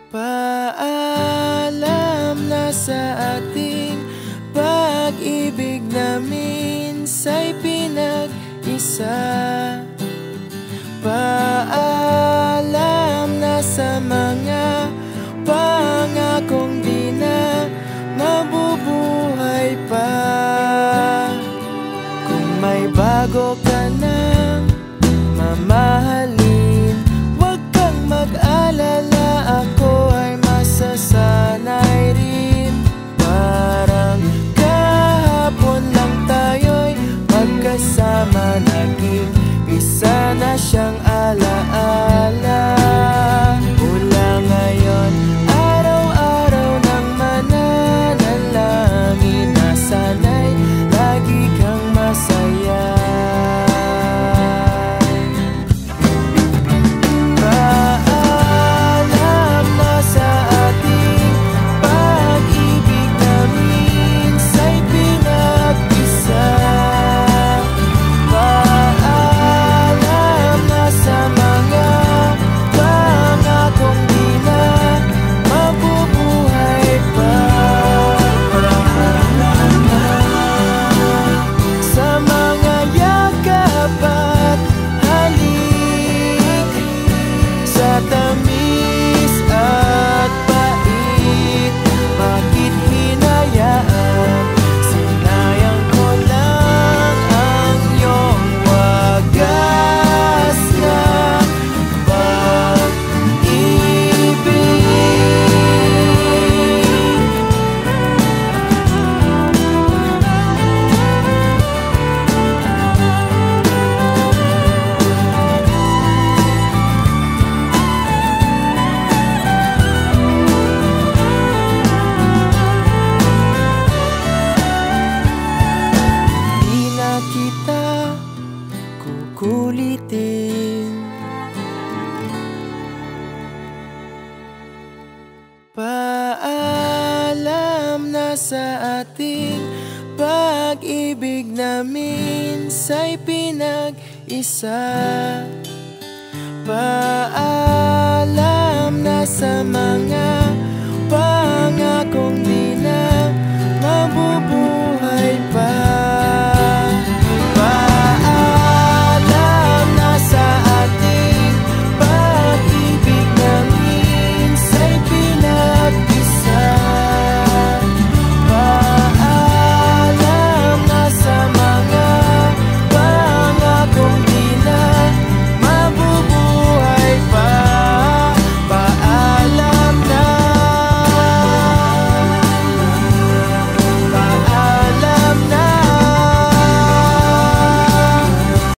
Paalam na sa ating pag-ibig na minsa'y pinag-isa. Paalam na sa mga pangakong di na mabubuhay pa. Kung may bago ka nang mamahalin, huwag kang mag-alala, ako ay masasanay rin. Parang kahapon lang tayo'y magkasama, naging isa na siyang alaala. Mula ngayon, araw-araw nang mananalangin na sana'y lagi kang masaya. Kulitin. Paalam na sa ating pag-ibig na minsa'y pinag-isa. Paalam na sa mga